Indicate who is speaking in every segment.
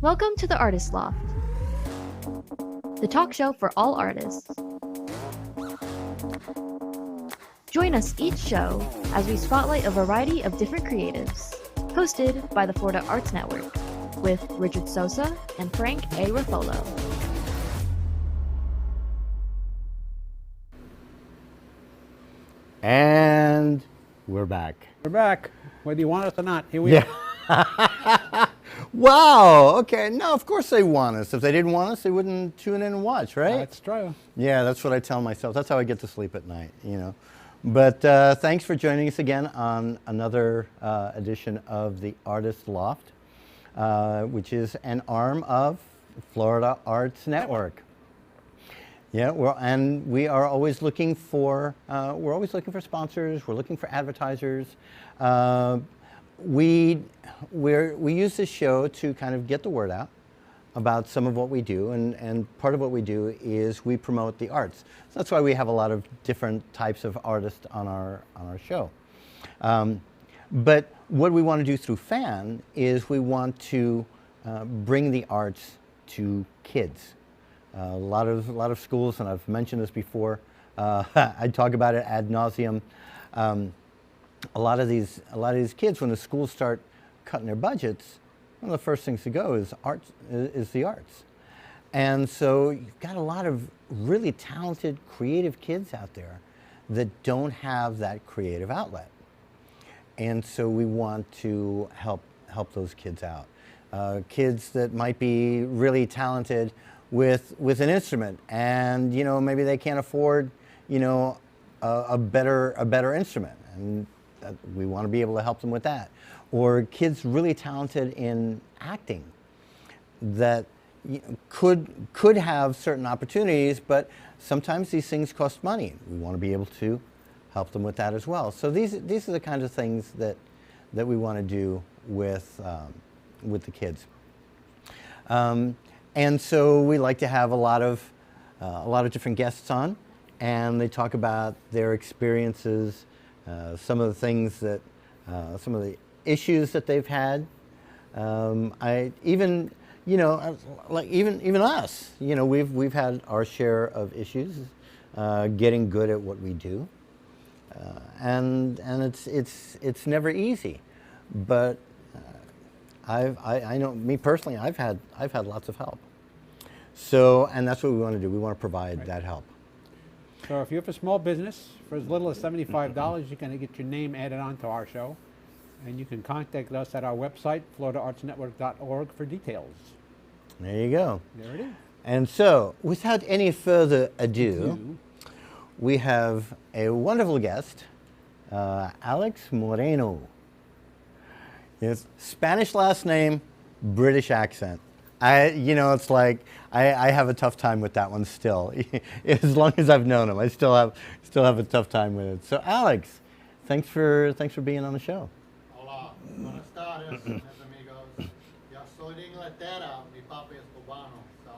Speaker 1: Welcome to the Artist Loft, the talk show for all artists. Join us each show as we spotlight a variety of different creatives, hosted by the Florida Arts Network, with Richard Sosa and Frank A. Ruffolo.
Speaker 2: And we're back.
Speaker 3: We're back, whether you want us or not. Here we are.
Speaker 2: Wow. Okay. No, of course they want us. If they didn't want us, they wouldn't tune in and watch, right?
Speaker 3: That's true.
Speaker 2: Yeah, that's what I tell myself. That's how I get to sleep at night, you know. But thanks for joining us again on another edition of the Artist Loft, which is an arm of Florida Arts Network. Yeah, we are always looking for sponsors. We're looking for advertisers. We use this show to kind of get the word out about some of what we do, and part of what we do is we promote the arts. So that's why we have a lot of different types of artists on our show. But what we want to do through FAN is we want to bring the arts to kids. A lot of schools, and I've mentioned this before. I talk about it ad nauseum. A lot of these kids, when the schools start cutting their budgets, one of the first things to go is the arts. And so you've got a lot of really talented, creative kids out there that don't have that creative outlet. And so we want to help those kids out. Kids that might be really talented with an instrument, and maybe they can't afford a better instrument, and we want to be able to help them with that. Or kids really talented in acting that could have certain opportunities, but sometimes these things cost money. We want to be able to help them with that as well. So these are the kinds of things that we want to do with the kids. And so we like to have a lot of different guests on, and they talk about their experiences, some of the things that, some of the issues that they've had. Even us, we've had our share of issues, getting good at what we do, and it's never easy, but I know, me personally, I've had lots of help. So, and that's what we want to do. We want to provide that help.
Speaker 3: So if you have a small business, for as little as $75, you can get your name added on to our show. And you can contact us at our website, floridaartsnetwork.org, for details.
Speaker 2: There you go.
Speaker 3: There it is.
Speaker 2: And so, without any further ado, we have a wonderful guest, Alex Moreno. Yes, Spanish last name, British accent. It's like I have a tough time with that one still. As long as I've known him, I still have a tough time with it. So Alex, thanks for being on the show.
Speaker 4: Hola, buenas tardes, mis amigos. Yo soy de Inglaterra. Mi papi es cubano, so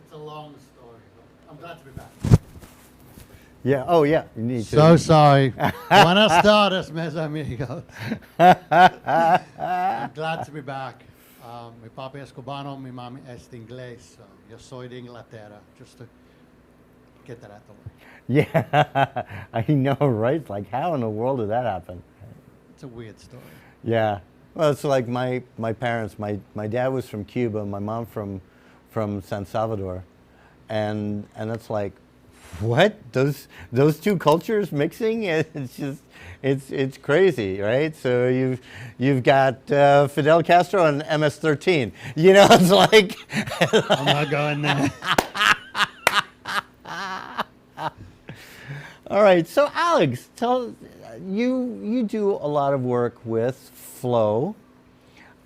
Speaker 4: it's a long story. But I'm glad to be back.
Speaker 2: Yeah. Oh, yeah. You need to.
Speaker 4: So sorry. Buenas tardes, mis amigos. I'm glad to be back. Mi papi es cubano, mi mami es de inglés, so yo soy de Inglaterra, just to get that out the way.
Speaker 2: Yeah, I know, right? It's like, how in the world did that happen?
Speaker 4: It's a weird story.
Speaker 2: Yeah. Well, it's like my parents, my dad was from Cuba, my mom from San Salvador, and it's like, what? Those two cultures mixing? It's just it's crazy, right? So you've got Fidel Castro and MS-13. It's like
Speaker 4: I'm not going there.
Speaker 2: All right. So Alex, you do a lot of work with flow,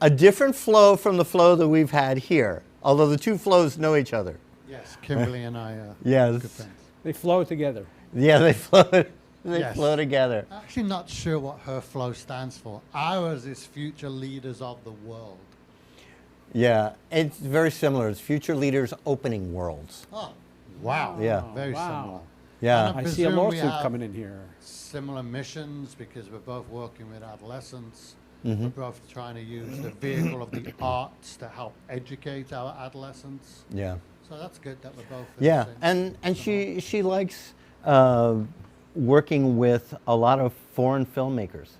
Speaker 2: a different flow from the flow that we've had here, although the two flows know each other.
Speaker 4: Yes, Kimberly and I are
Speaker 2: yes.
Speaker 4: good friends.
Speaker 3: They flow together.
Speaker 2: Yeah, they flow. They
Speaker 4: Yes.
Speaker 2: flow together.
Speaker 4: Actually not sure what her flow stands for. Ours is Future Leaders of the World.
Speaker 2: Yeah, it's very similar. It's Future Leaders Opening Worlds.
Speaker 4: Oh, wow.
Speaker 2: Yeah.
Speaker 4: Very
Speaker 3: Wow.
Speaker 4: similar.
Speaker 2: Yeah.
Speaker 4: And
Speaker 3: I see a
Speaker 4: presume we
Speaker 3: lawsuit
Speaker 4: have
Speaker 3: coming in here.
Speaker 4: Similar missions because we're both working with adolescents.
Speaker 2: Mm-hmm.
Speaker 4: We're both trying to use the vehicle of the arts to help educate our adolescents.
Speaker 2: Yeah.
Speaker 4: So that's good that we're both. in the
Speaker 2: Yeah,
Speaker 4: same
Speaker 2: and
Speaker 4: similar-
Speaker 2: she likes working with a lot of foreign filmmakers.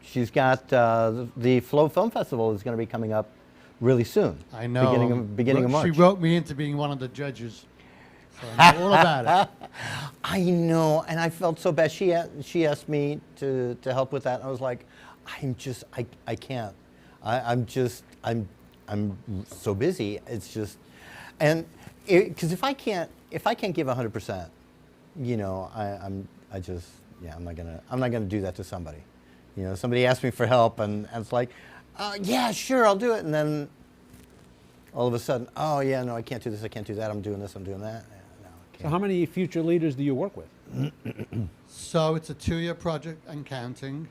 Speaker 2: She's got the Flow Film Festival is going to be coming up really soon.
Speaker 4: I know.
Speaker 2: Beginning of March.
Speaker 4: She wrote me into being one of the judges. So I know all about it.
Speaker 2: I know, and I felt so bad. She asked me to help with that, and I was like, I can't. I'm so busy. It's just, and because if I can't give 100%, you know, I'm not gonna do that to somebody. You know, somebody asked me for help, and it's like, yeah, sure, I'll do it, and then all of a sudden, oh yeah, no, I can't do this, I can't do that, I'm doing this, I'm doing that. No, I
Speaker 3: So
Speaker 2: can't.
Speaker 3: how many future leaders do you work with?
Speaker 4: So it's a 2-year project and counting.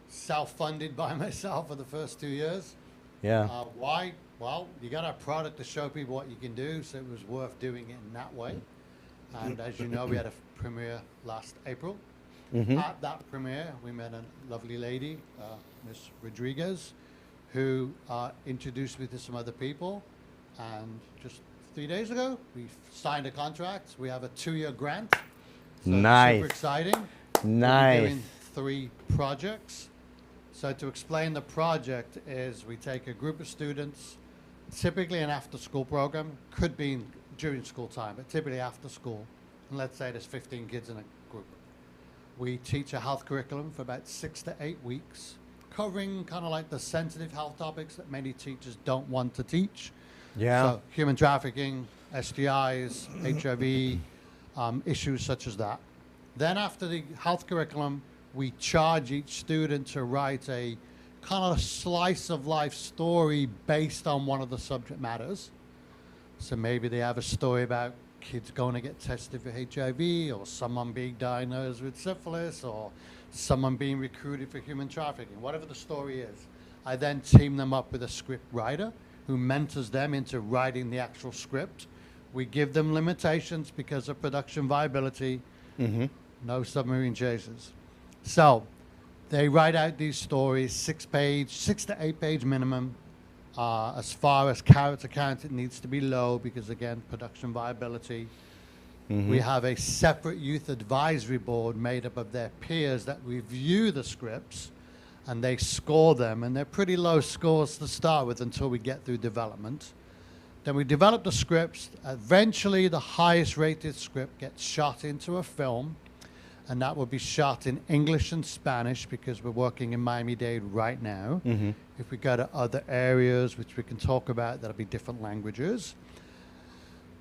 Speaker 4: Self-funded by myself for the first 2 years.
Speaker 2: Yeah.
Speaker 4: Why? Well, you got a product to show people what you can do, so it was worth doing it in that way. And as you know, we had a premiere last April.
Speaker 2: Mm-hmm.
Speaker 4: At that premiere, we met a lovely lady, Miss Rodriguez, who introduced me to some other people. And just 3 days ago, we signed a contract. We have a 2-year grant. So
Speaker 2: Nice.
Speaker 4: Super exciting.
Speaker 2: Nice.
Speaker 4: We're doing 3 projects. So to explain the project is we take a group of students, typically an after-school program, could be during school time, but typically after school. And let's say there's 15 kids in a group. We teach a health curriculum for about 6 to 8 weeks, covering kind of like the sensitive health topics that many teachers don't want to teach.
Speaker 2: Yeah.
Speaker 4: So human trafficking, STIs, HIV, issues such as that. Then after the health curriculum, we charge each student to write a kind of slice of life story based on one of the subject matters. So maybe they have a story about kids going to get tested for HIV, or someone being diagnosed with syphilis, or someone being recruited for human trafficking, whatever the story is. I then team them up with a script writer who mentors them into writing the actual script. We give them limitations because of production viability.
Speaker 2: Mm-hmm.
Speaker 4: No submarine chases. So they write out these stories, 6 to 8 page minimum. As far as character count, it needs to be low because, again, production viability.
Speaker 2: Mm-hmm.
Speaker 4: We have a separate youth advisory board made up of their peers that review the scripts, and they score them, and they're pretty low scores to start with until we get through development. Then we develop the scripts. Eventually, the highest rated script gets shot into a film, and that will be shot in English and Spanish because we're working in Miami-Dade right now.
Speaker 2: Mm-hmm.
Speaker 4: If we go to other areas, which we can talk about, that'll be different languages.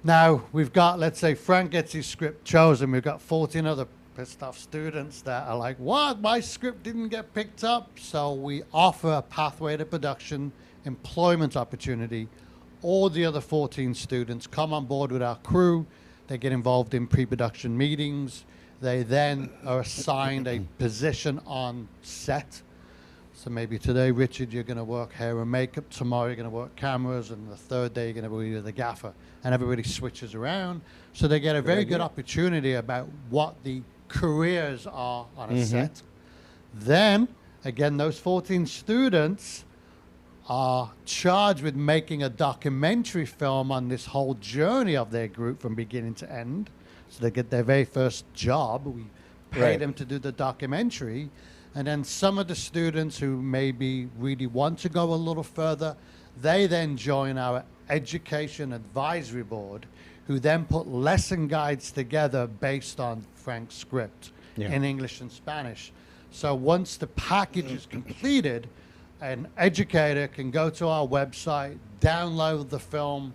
Speaker 4: Now, we've got, let's say Frank gets his script chosen. We've got 14 other pissed off students that are like, what? My script didn't get picked up. So we offer a pathway to production, employment opportunity. All the other 14 students come on board with our crew. They get involved in pre-production meetings. They then are assigned a position on set. So maybe today, Richard, you're going to work hair and makeup. Tomorrow, you're going to work cameras. And the third day, you're going to be the gaffer. And everybody switches around. So they get a very good opportunity about what the careers are on a set. Then, again, those 14 students are charged with making a documentary film on this whole journey of their group from beginning to end. So they get their very first job. We pay them to do the documentary. And then some of the students who maybe really want to go a little further, they then join our education advisory board, who then put lesson guides together based on Frank's script in English and Spanish. So once the package is completed, an educator can go to our website, download the film,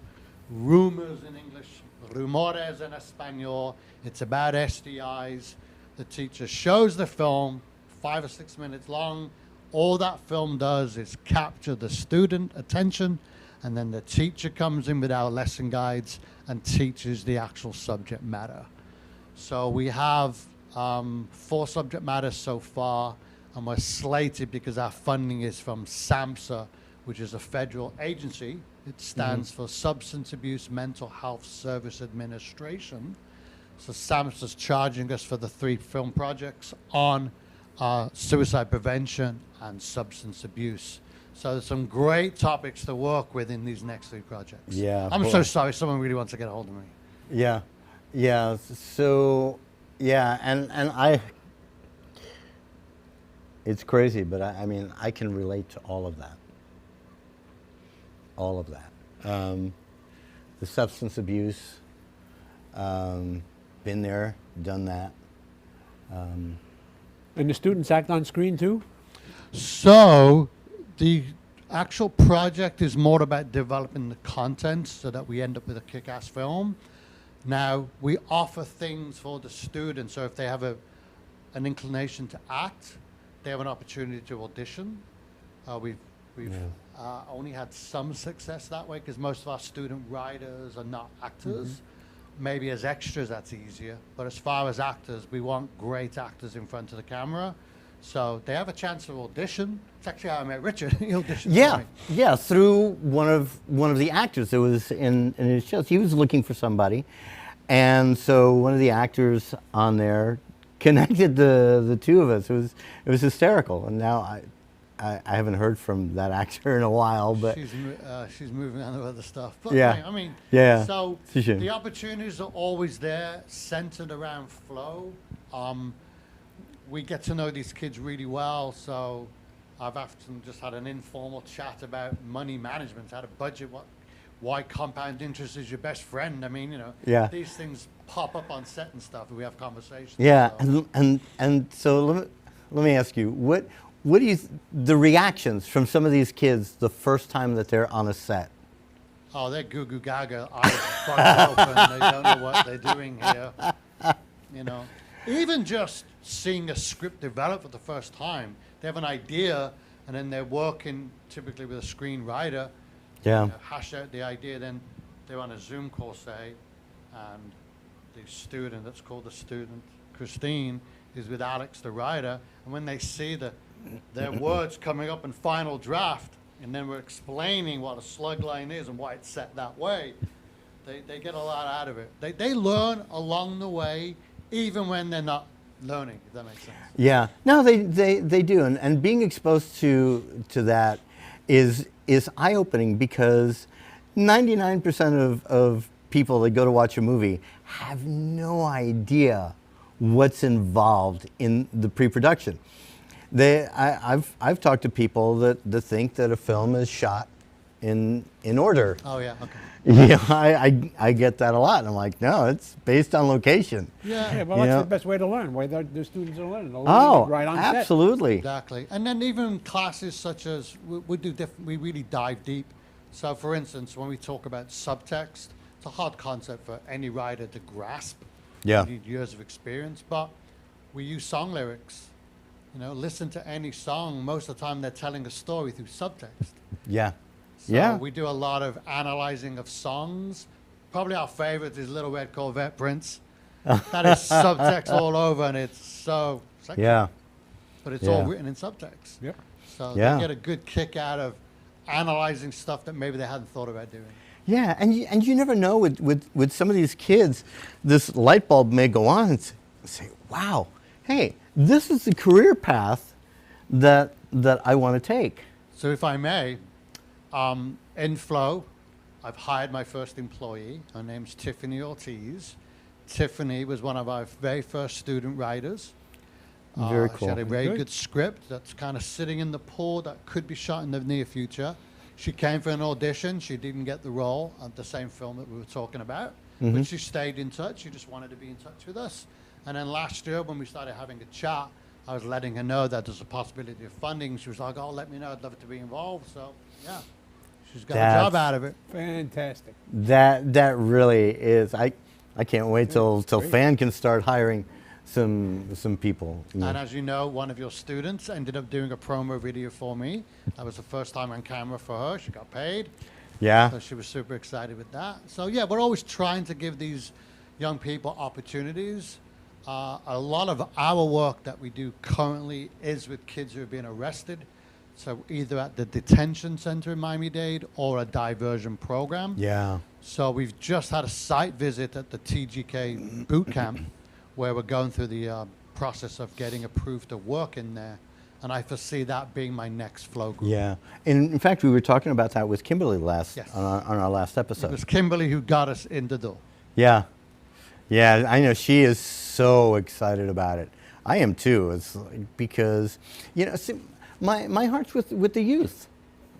Speaker 4: Rumors in English, Rumores en Español. It's about STIs. The teacher shows the film, 5 or 6 minutes long. All that film does is capture the student attention, and then the teacher comes in with our lesson guides and teaches the actual subject matter. So we have 4 subject matters so far, and we're slated because our funding is from SAMHSA, which is a federal agency. It stands for Substance Abuse Mental Health Service Administration. So SAMHSA's charging us for the 3 film projects on suicide prevention, and substance abuse. So there's some great topics to work with in these next 3 projects.
Speaker 2: Yeah,
Speaker 4: I'm
Speaker 2: boy.
Speaker 4: so sorry. Someone really wants to get a hold of me.
Speaker 2: Yeah, yeah. So, yeah, and it's crazy, but I mean, I can relate to all of that. All of that. The substance abuse, been there, done that.
Speaker 3: And the students act on screen too?
Speaker 4: So the actual project is more about developing the content so that we end up with a kick-ass film. Now, we offer things for the students, so if they have an inclination to act, they have an opportunity to audition. We've only had some success that way because most of our student writers are not actors. Maybe as extras, that's easier. But as far as actors, we want great actors in front of the camera. So they have a chance to audition. It's actually how I met Richard. He auditioned for
Speaker 2: Yeah,
Speaker 4: me.
Speaker 2: yeah. Through one of the actors that was in his shows, he was looking for somebody, and so one of the actors on there connected the two of us. It was hysterical, and now I haven't heard from that actor in a while, but
Speaker 4: She's moving on to other stuff. But
Speaker 2: Yeah.
Speaker 4: I mean,
Speaker 2: Yeah.
Speaker 4: so
Speaker 2: It's a shame.
Speaker 4: the opportunities are always there, centered around flow. We get to know these kids really well, so I've often just had an informal chat about money management, how to budget, why compound interest is your best friend. I mean,
Speaker 2: Yeah.
Speaker 4: these things pop up on set and stuff, and we have conversations.
Speaker 2: yeah.
Speaker 4: so-
Speaker 2: And so let me ask you, what do you the reactions from some of these kids the first time that they're on a set?
Speaker 4: Oh, they're goo goo gaga, eyes bugged open. They don't know what they're doing here. Even just seeing a script develop for the first time, they have an idea, and then they're working typically with a screenwriter.
Speaker 2: Yeah.
Speaker 4: Hash out the idea, then they're on a Zoom call, say, and the student, that's called the student, Christine, is with Alex, the writer, and when they see their words coming up in final draft, and then we're explaining what a slug line is and why it's set that way, they get a lot out of it. They learn along the way, even when they're not learning, if that makes sense.
Speaker 2: Yeah, no, they do, and being exposed to that is eye-opening because 99% of people that go to watch a movie have no idea what's involved in the pre-production. I've talked to people that think that a film is shot in order.
Speaker 4: Oh, yeah, okay.
Speaker 2: Yeah, I get that a lot. And I'm like, no, it's based on location.
Speaker 3: Yeah, well,
Speaker 2: You
Speaker 3: that's
Speaker 2: know?
Speaker 3: the best way to learn. Why the students are learning. They're learning
Speaker 2: Oh,
Speaker 3: right on set.
Speaker 2: absolutely.
Speaker 4: Exactly. And then even classes such as, we really dive deep. So for instance, when we talk about subtext, it's a hard concept for any writer to grasp.
Speaker 2: Yeah.
Speaker 4: You need years of experience, but we use song lyrics. Listen to any song. Most of the time they're telling a story through subtext.
Speaker 2: Yeah.
Speaker 4: So
Speaker 2: Yeah.
Speaker 4: we do a lot of analyzing of songs. Probably our favorite is Little Red Corvette Prince. That is subtext all over, and it's so sexy.
Speaker 2: Yeah.
Speaker 4: But it's all
Speaker 2: Yeah.
Speaker 4: written in subtext.
Speaker 3: Yep.
Speaker 4: So
Speaker 2: Yeah.
Speaker 4: they get a good kick out of analyzing stuff that maybe they hadn't thought about doing.
Speaker 2: Yeah, and you never know with some of these kids, this light bulb may go on and say, wow, hey, this is the career path that I want to take.
Speaker 4: So if I may, in Flow, I've hired my first employee. Her name's Tiffany Ortiz. Tiffany was one of our very first student writers.
Speaker 2: Very
Speaker 4: She had a
Speaker 2: cool.
Speaker 4: very
Speaker 3: Good.
Speaker 4: good script that's kind of sitting in the pool that could be shot in the near future. She came for an audition. She didn't get the role of the same film that we were talking about, but she stayed in touch. She just wanted to be in touch with us. And then last year, when we started having a chat, I was letting her know that there's a possibility of funding. She was like, oh, let me know. I'd love to be involved. So, yeah, she's got a job
Speaker 2: That's-
Speaker 4: out of it.
Speaker 3: Fantastic.
Speaker 2: That really is. I can't wait till
Speaker 3: great.
Speaker 2: Fan can start hiring some people.
Speaker 4: And as you know, one of your students ended up doing a promo video for me. That was the first time on camera for her. She got paid.
Speaker 2: Yeah.
Speaker 4: So she was super excited with that. So yeah, we're always trying to give these young people opportunities. A lot of our work that we do currently is with kids who have been arrested. So either at the detention center in Miami-Dade or a diversion program.
Speaker 2: Yeah.
Speaker 4: So we've just had a site visit at the TGK boot camp where we're going through the process of getting approved to work in there. And I foresee that being my next flow group.
Speaker 2: Yeah. And in fact, we were talking about that with Kimberly
Speaker 4: Yes.
Speaker 2: on our last episode.
Speaker 4: It was Kimberly who got us in the door.
Speaker 2: Yeah. Yeah, I know she is so excited about it. I am too. It's like, because, see, my heart's with the youth.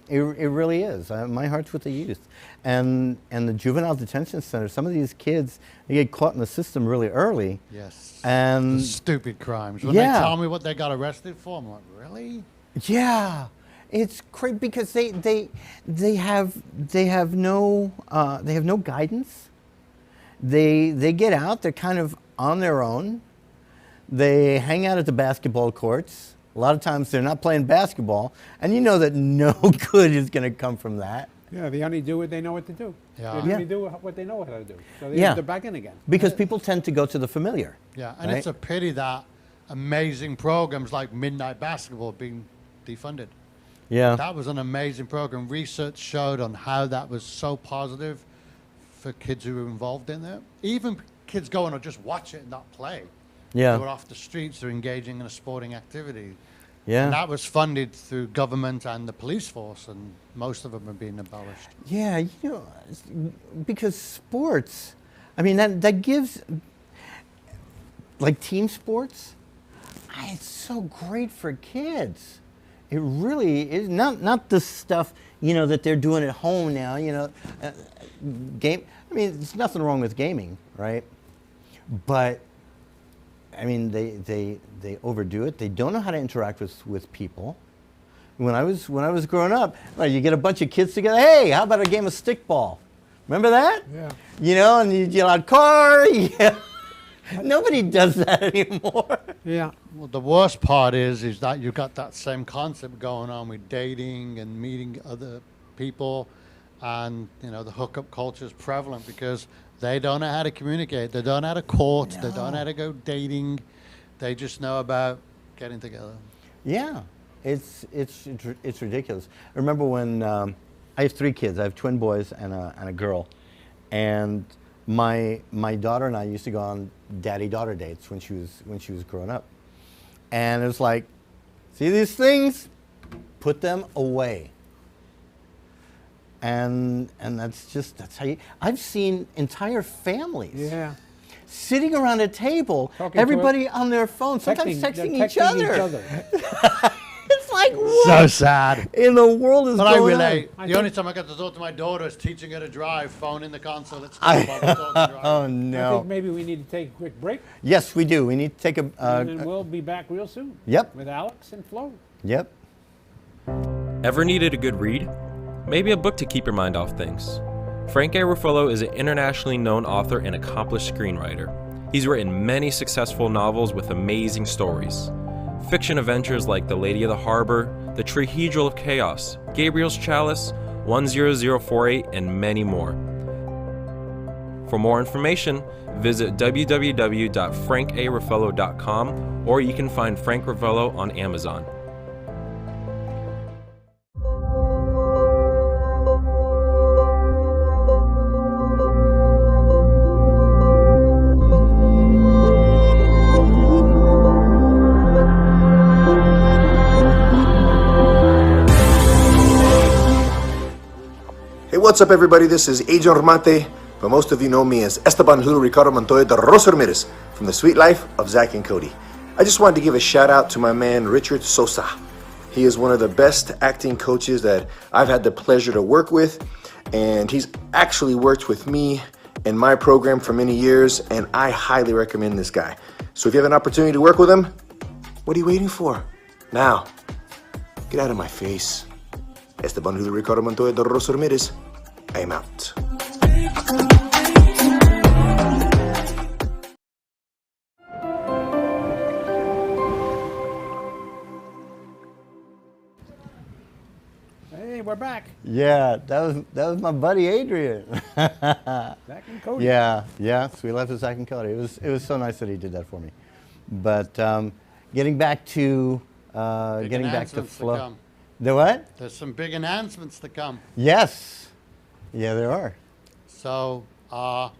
Speaker 2: It really is. My heart's with the youth. And the juvenile detention center, some of these kids, they get caught in the system really early.
Speaker 4: Yes.
Speaker 2: And
Speaker 4: The stupid crimes. When
Speaker 2: Yeah.
Speaker 4: they tell me what they got arrested for, I'm like, really?
Speaker 2: yeah, it's crazy because they have no guidance. They get out, they're kind of on their own. They hang out at the basketball courts. A lot of times they're not playing basketball, and you know that no good is going to come from that.
Speaker 3: Yeah, they only do what they know what to do.
Speaker 4: Yeah.
Speaker 3: They
Speaker 2: Yeah.
Speaker 3: only do what they know how to do. So
Speaker 2: Yeah.
Speaker 3: they're back in again.
Speaker 2: Because people tend to go to the familiar.
Speaker 4: Yeah, and
Speaker 2: Right.
Speaker 4: it's a pity that amazing programs like Midnight Basketball have been defunded.
Speaker 2: Yeah.
Speaker 4: That was an amazing program. Research showed on how that was so positive for kids who were involved in it. Even kids going to just watch it and not play. They were
Speaker 2: Yeah.
Speaker 4: off the streets, they're engaging in a sporting activity.
Speaker 2: Yeah.
Speaker 4: And that was funded through government and the police force, and most of them are being abolished.
Speaker 2: Yeah, because sports, I mean, that gives, like team sports, it's so great for kids. It really is. Not the stuff, that they're doing at home now, game. I mean, there's nothing wrong with gaming, right? But, I mean, they overdo it. They don't know how to interact with people. When I was growing up, right, you get a bunch of kids together. Hey, how about a game of stickball? Remember that?
Speaker 3: Yeah.
Speaker 2: And you yell out car. Yeah. Nobody does that anymore.
Speaker 3: Yeah.
Speaker 4: Well, the worst part is that you've got that same concept going on with dating and meeting other people, and the hookup culture is prevalent because they don't know how to communicate. They don't know how to court. They don't know how to go dating. They just know about getting together.
Speaker 2: Yeah, it's ridiculous. I remember when I have 3 kids. I have twin boys and a girl, and my daughter and I used to go on daddy-daughter dates when she was growing up, and it was like, see these things, put them away. And that's how I've seen entire families.
Speaker 3: Yeah.
Speaker 2: Sitting around a table,
Speaker 3: Talking to
Speaker 2: everybody on their phone, sometimes
Speaker 3: They're
Speaker 2: texting each other. It's like, what
Speaker 4: So sad.
Speaker 2: in the world is
Speaker 4: But I
Speaker 2: going
Speaker 4: relate.
Speaker 3: I
Speaker 4: The only
Speaker 3: think-
Speaker 4: time I got to talk to my daughter is teaching her to drive, phone in the console at school while we're talking
Speaker 2: on?
Speaker 4: driving.
Speaker 2: Oh
Speaker 3: I think
Speaker 2: no!
Speaker 3: maybe we need to take a quick break,
Speaker 2: Yes, we do. We need to take
Speaker 3: and then we'll be back real soon.
Speaker 2: Yep.
Speaker 3: With Alex and Flo.
Speaker 2: Yep.
Speaker 5: Ever needed a good read? Maybe a book to keep your mind off things. Frank A. Ruffolo is an internationally known author and accomplished screenwriter. He's written many successful novels with amazing stories. Fiction adventures like The Lady of the Harbor, The Trihedral of Chaos, Gabriel's Chalice, 10048, and many more. For more information, visit www.frankaruffolo.com, or you can find Frank Ruffolo on Amazon.
Speaker 6: Hey, what's up, everybody? This is Agent Romante, but most of you know me as Esteban Julio Ricardo Montoya de Rosa Ramirez from The Sweet Life of Zach and Cody. I just wanted to give a shout out to my man Richard Sosa. He is one of the best acting coaches that I've had the pleasure to work with, and he's actually worked with me in my program for many years, and I highly recommend this guy. So if you have an opportunity to work with him, what are you waiting for? Now, get out of my face. Esteban Julio Ricardo Montoya de Rosa Ramirez. I am out.
Speaker 3: Hey, we're back.
Speaker 2: Yeah, that was my buddy Adrian.
Speaker 3: Zach and Cody.
Speaker 2: Yeah. Sweet Life of Zach and Cody. It was so nice that he did that for me. But getting back to
Speaker 4: announcements to
Speaker 2: flow.
Speaker 4: come.
Speaker 2: The what?
Speaker 4: There's some big announcements to come.
Speaker 2: Yes. Yeah, there are.
Speaker 4: So I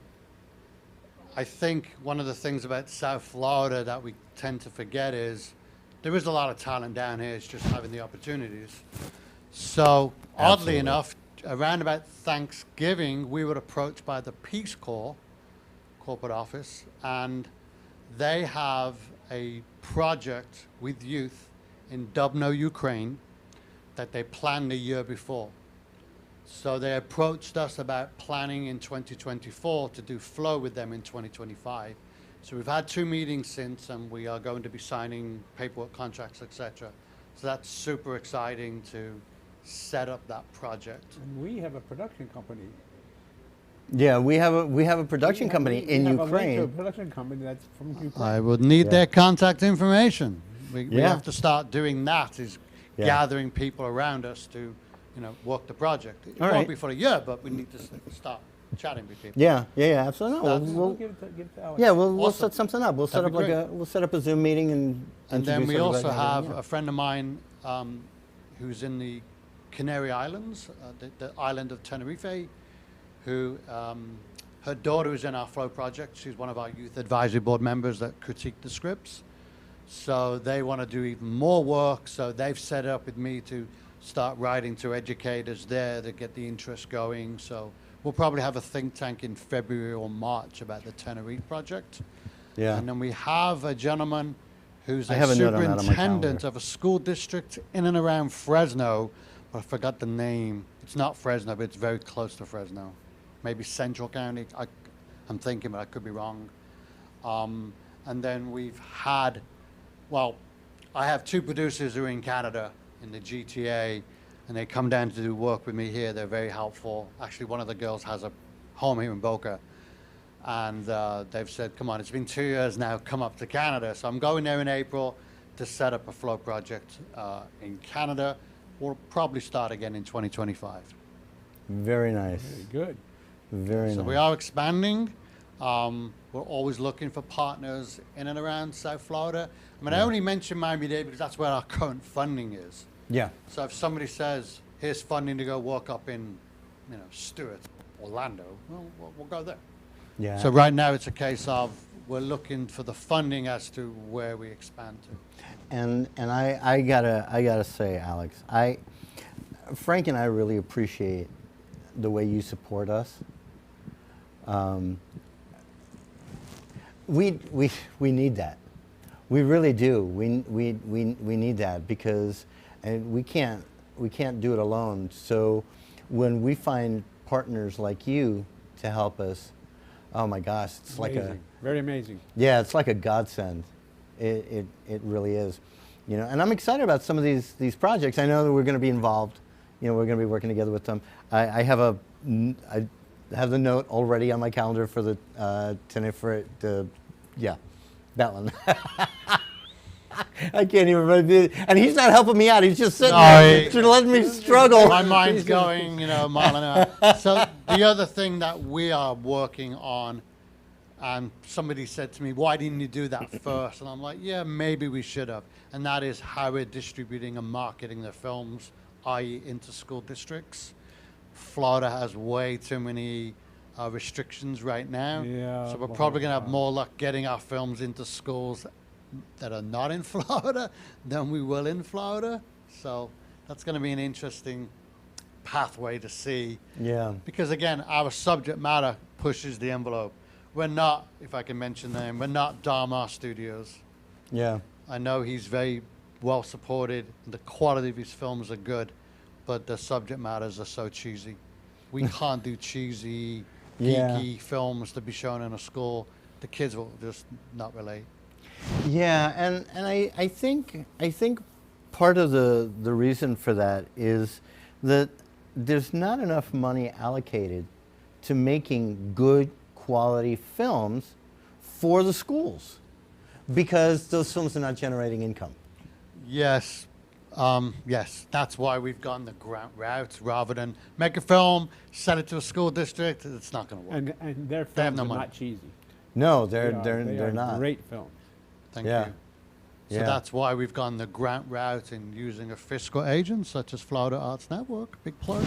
Speaker 4: think one of the things about South Florida that we tend to forget is there is a lot of talent down here. It's just having the opportunities. So oddly
Speaker 2: Absolutely.
Speaker 4: enough, around about Thanksgiving, we were approached by the Peace Corps corporate office, and they have a project with youth in Dubno, Ukraine, that they planned a year before. So they approached us about planning in 2024 to do Flow with them in 2025. So we've had 2 meetings since, and we are going to be signing paperwork, contracts, etc. So that's super exciting to set up that project.
Speaker 3: And we have a production company.
Speaker 2: Yeah, we have a production company in
Speaker 3: we have a link to a
Speaker 2: Ukraine.
Speaker 3: production company that's from Ukraine.
Speaker 4: I would need
Speaker 2: Yeah.
Speaker 4: their contact information. We
Speaker 2: Yeah.
Speaker 4: have to start doing that, is
Speaker 2: Yeah.
Speaker 4: gathering people around us to, work the project. It
Speaker 2: All
Speaker 4: won't
Speaker 2: right.
Speaker 4: be for a year, but we need to start chatting with people.
Speaker 2: Yeah, absolutely. No,
Speaker 4: That's-
Speaker 2: we'll,
Speaker 3: Give it to Alex.
Speaker 2: yeah, we'll
Speaker 4: Awesome.
Speaker 2: set something up. We'll set
Speaker 4: That'd
Speaker 2: up
Speaker 4: be
Speaker 2: like we'll set up a Zoom meeting
Speaker 4: And then
Speaker 2: introduce
Speaker 4: we also
Speaker 2: everybody.
Speaker 4: have
Speaker 2: Yeah.
Speaker 4: a friend of mine who's in the Canary Islands, the island of Tenerife, who her daughter is in our Flow project. She's one of our youth advisory board members that critique the scripts. So they want to do even more work. So they've set up with me to start writing to educators there to get the interest going. So we'll probably have a think tank in February or March about the Tenerife project.
Speaker 2: Yeah.
Speaker 4: And then we have a gentleman who's
Speaker 2: I
Speaker 4: a
Speaker 2: have a note on that on my
Speaker 4: superintendent
Speaker 2: calendar.
Speaker 4: of a school district in and around Fresno, but I forgot the name. It's not Fresno, but it's very close to Fresno. Maybe Central County. I'm thinking, but I could be wrong. And then we've had, I have 2 producers who are in Canada in the GTA, and they come down to do work with me here. They're very helpful. Actually, one of the girls has a home here in Boca. And they've said, come on, it's been 2 years now, come up to Canada. So I'm going there in April to set up a Flow project in Canada. We'll probably start again in 2025.
Speaker 2: Very nice.
Speaker 3: Very good.
Speaker 2: Very
Speaker 4: So
Speaker 2: nice.
Speaker 4: we are expanding. We're always looking for partners in and around South Florida. I mean, I only mention Miami-Dade because that's where our current funding is.
Speaker 2: Yeah.
Speaker 4: So if somebody says, here's funding to go work up in, Stewart, Orlando, well, we'll go there.
Speaker 2: Yeah.
Speaker 4: So right now it's a case of we're looking for the funding as to where we expand to.
Speaker 2: And I gotta say, Alex, Frank and I really appreciate the way you support us. We need that. We really do. We need that because we can't do it alone. So when we find partners like you to help us, oh my gosh, it's
Speaker 3: Amazing. Very amazing.
Speaker 2: it's like a godsend. It really is. And I'm excited about some of these projects. I know that we're going to be involved. We're going to be working together with them. I have the note already on my calendar for the Tenerife. That one. I can't even remember. And he's not helping me out. He's just sitting there to let me struggle.
Speaker 4: My mind's going, a mile an hour. So the other thing that we are working on, and somebody said to me, why didn't you do that first? And I'm like, yeah, maybe we should have. And that is how we're distributing and marketing the films, i.e. into school districts. Florida has way too many restrictions right now.
Speaker 3: Yeah,
Speaker 4: So we're probably going to have more luck getting our films into schools that are not in Florida than we will in Florida. So that's going to be an interesting pathway to see.
Speaker 2: Yeah.
Speaker 4: Because again, our subject matter pushes the envelope. We're not, if I can mention the name, we're not Dharma Studios.
Speaker 2: Yeah.
Speaker 4: I know he's very well supported. The quality of his films are good, but the subject matters are so cheesy. We can't do cheesy,
Speaker 2: Yeah.
Speaker 4: geeky films to be shown in a school. The kids will just not relate.
Speaker 2: Yeah, and I think part of the reason for that is that there's not enough money allocated to making good quality films for the schools because those films are not generating income.
Speaker 4: Yes. Yes, that's why we've gone the grant route rather than make a film, sell it to a school district. It's not going to work.
Speaker 3: And their
Speaker 4: They have
Speaker 3: films
Speaker 4: no
Speaker 3: are
Speaker 4: money.
Speaker 3: not cheesy.
Speaker 2: No,
Speaker 3: They
Speaker 2: they're
Speaker 3: are
Speaker 2: not.
Speaker 3: great films.
Speaker 4: Thank
Speaker 2: Yeah.
Speaker 4: you. So
Speaker 2: Yeah.
Speaker 4: that's why we've gone the grant route and using a fiscal agent such as Florida Arts Network, big plug.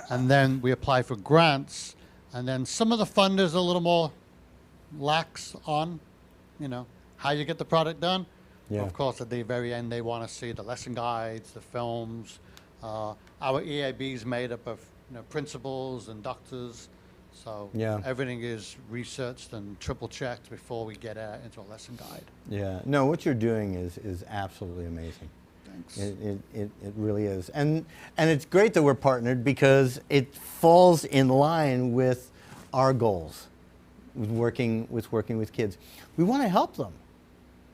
Speaker 4: And then we apply for grants. And then some of the funders are a little more lax on, how you get the product done.
Speaker 2: Yeah.
Speaker 4: Of course, at the very end, they want to see the lesson guides, the films. Our EAB is made up of principals and doctors. So
Speaker 2: Yeah.
Speaker 4: everything is researched and triple checked before we get into a lesson guide.
Speaker 2: Yeah. No, what you're doing is absolutely amazing.
Speaker 4: Thanks.
Speaker 2: It really is. And it's great that we're partnered because it falls in line with our goals with working with kids. We want to help them.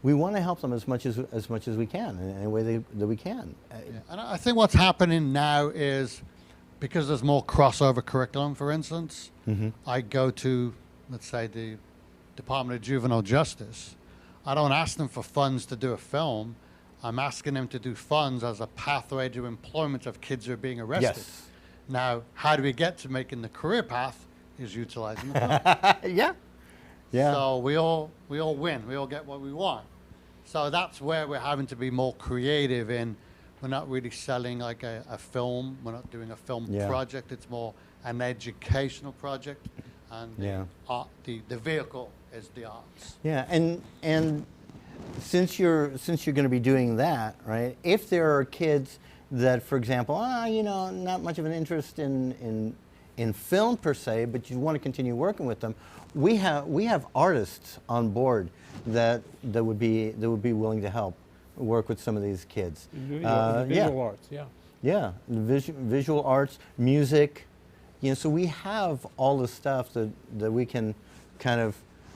Speaker 2: We want to help them as much as we can in any way that we can.
Speaker 4: Yeah. And I think what's happening now is because there's more crossover curriculum, for instance, I go to, let's say, the Department of Juvenile Justice. I don't ask them for funds to do a film. I'm asking them to do funds as a pathway to employment of kids who are being arrested.
Speaker 2: Yes.
Speaker 4: Now, how do we get to making the career path is utilizing the film.
Speaker 2: Yeah. Yeah.
Speaker 4: So we all win. We all get what we want. So that's where we're having to be more creative in. We're not really selling like a film. We're not doing a film
Speaker 2: Yeah.
Speaker 4: project. It's more an educational project. And
Speaker 2: Yeah.
Speaker 4: the vehicle is the arts.
Speaker 2: Yeah, and since you're going to be doing that, right? If there are kids that, for example, not much of an interest in film per se, but you want to continue working with them, we have artists on board that would be willing to help work with some of these kids.
Speaker 3: Visual arts, yeah.
Speaker 2: Yeah, visual arts, music. So we have all the stuff that we can kind of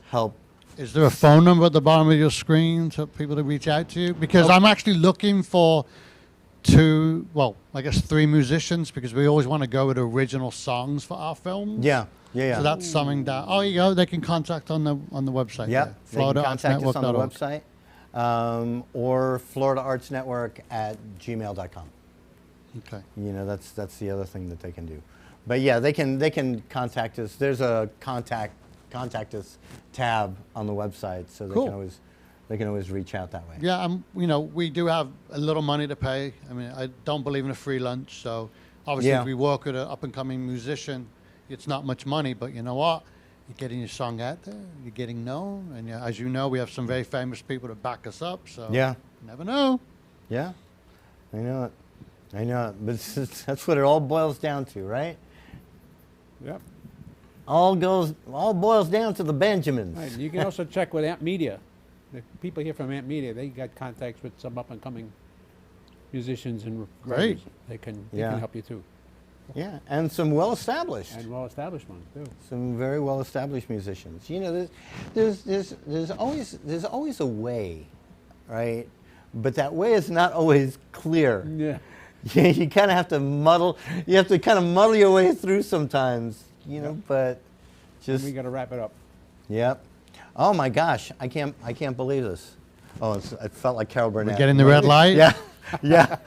Speaker 2: help.
Speaker 4: Is there a phone number at the bottom of your screen for people to reach out to you? Because I'm actually looking for three musicians, because we always want to go with original songs for our films.
Speaker 2: Yeah.
Speaker 4: So that's something that, you go, they can contact on the website.
Speaker 2: Yeah,
Speaker 4: there.
Speaker 2: they can contact us on the
Speaker 4: FloridaArtsNetwork.org.
Speaker 2: website or FloridaArtsNetwork@gmail.com.
Speaker 4: Okay.
Speaker 2: That's the other thing that they can do. But yeah, they can contact us. There's a contact us tab on the website, so they can always reach out that way.
Speaker 4: Yeah, we do have a little money to pay. I mean, I don't believe in a free lunch, so obviously if we work with an up-and-coming musician, it's not much money, but you know what? You're getting your song out there, you're getting known, and as you know, we have some very famous people to back us up, so
Speaker 2: Yeah.
Speaker 4: you never know.
Speaker 2: Yeah, I know it. But that's what it all boils down to, right?
Speaker 3: Yep.
Speaker 2: All boils down to the Benjamins.
Speaker 3: Right. You can also check with Amp Media. The people here from Amp Media, they got contacts with some up-and-coming musicians and
Speaker 4: Great.
Speaker 3: writers. They can help you too.
Speaker 2: Yeah, and some well-established.
Speaker 3: And well-established ones too.
Speaker 2: Some very well-established musicians. There's always a way, right? But that way is not always clear.
Speaker 3: Yeah.
Speaker 2: You kind of have to muddle. You have to kind of muddle your way through sometimes, But just
Speaker 3: We got to wrap it up.
Speaker 2: Yep. Oh my gosh, I can't believe this. Oh, it felt like Carol Burnett.
Speaker 4: We're getting the red light?
Speaker 2: Yeah, yeah.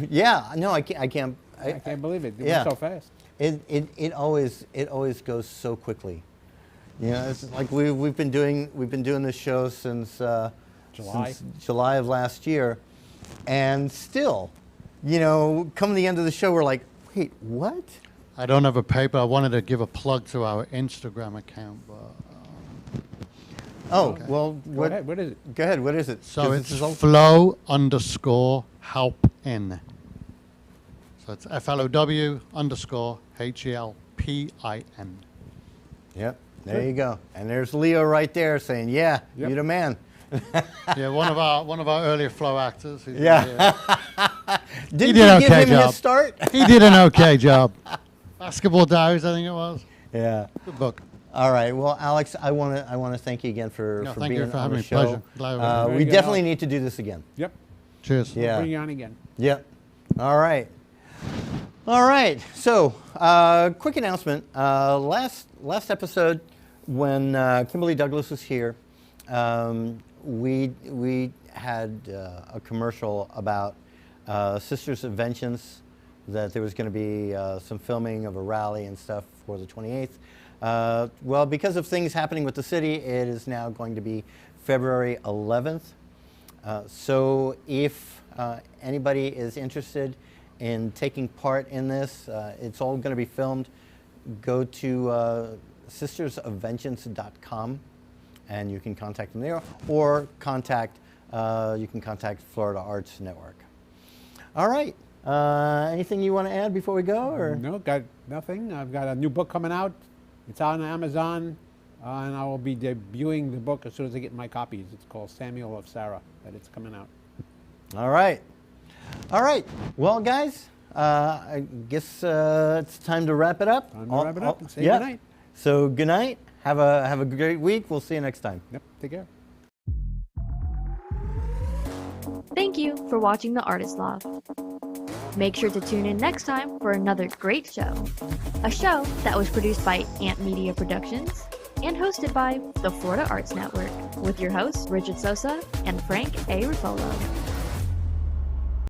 Speaker 2: Yeah. No, I can't.
Speaker 3: I can't believe it. It
Speaker 2: yeah.
Speaker 3: went so fast.
Speaker 2: It always goes so quickly. It's like we've been doing this show since July of last year, and still, come to the end of the show, we're like, wait, what?
Speaker 4: I don't have a paper. I wanted to give a plug to our Instagram account, but
Speaker 2: Oh, well,
Speaker 3: Go ahead. What is it?
Speaker 2: Go ahead. What is it?
Speaker 4: so
Speaker 2: 'Cause
Speaker 4: it's
Speaker 2: this is all-
Speaker 4: flow_helpin. So it's FLOW_HELPIN.
Speaker 2: Yep. There you go. And there's Leo right there saying, "Yeah,
Speaker 3: Yep.
Speaker 2: you're the man."
Speaker 4: Yeah, one of our earlier flow actors.
Speaker 2: Yeah. Didn't
Speaker 4: did
Speaker 2: you
Speaker 4: an
Speaker 2: give
Speaker 4: okay
Speaker 2: him
Speaker 4: job.
Speaker 2: his start?
Speaker 4: He did an okay job. Basketball Diaries, I think it was.
Speaker 2: Yeah.
Speaker 4: Good book.
Speaker 2: All right. Well, Alex, I want to thank you again for
Speaker 4: Thank
Speaker 2: being
Speaker 4: you for
Speaker 2: on
Speaker 4: having
Speaker 2: the
Speaker 4: me.
Speaker 2: show.
Speaker 4: Pleasure. Glad
Speaker 3: Very
Speaker 2: We
Speaker 3: good,
Speaker 2: definitely
Speaker 3: Alex.
Speaker 2: need to do this again.
Speaker 3: Yep.
Speaker 4: Cheers.
Speaker 2: Yeah.
Speaker 3: Bring you on again.
Speaker 2: Yep. All right. All right. So, quick announcement. Last episode, when Kimberly Douglas was here, we had a commercial about Sisters of Vengeance, that there was going to be some filming of a rally and stuff for the 28th. Well, because of things happening with the city, it is now going to be February 11th. So if anybody is interested in taking part in this, it's all going to be filmed. Go to sistersofvengeance.com and you can contact them there, or you can contact Florida Arts Network. All right. Anything you want to add before we go? Or?
Speaker 3: No, got nothing. I've got a new book coming out. It's on Amazon, and I will be debuting the book as soon as I get my copies. It's called Samuel of Sarah, but it's coming out.
Speaker 2: All right. All right. Well, guys, I guess it's time to wrap it up.
Speaker 3: Time to wrap it up and say
Speaker 2: yeah.
Speaker 3: goodnight.
Speaker 2: So good night. Have a great week. We'll see you next time.
Speaker 3: Yep, take care.
Speaker 1: Thank you for watching The Artist Loft. Make sure to tune in next time for another great show. A show that was produced by Ant Media Productions and hosted by the Florida Arts Network with your hosts Richard Sosa and Frank A. Ruffolo.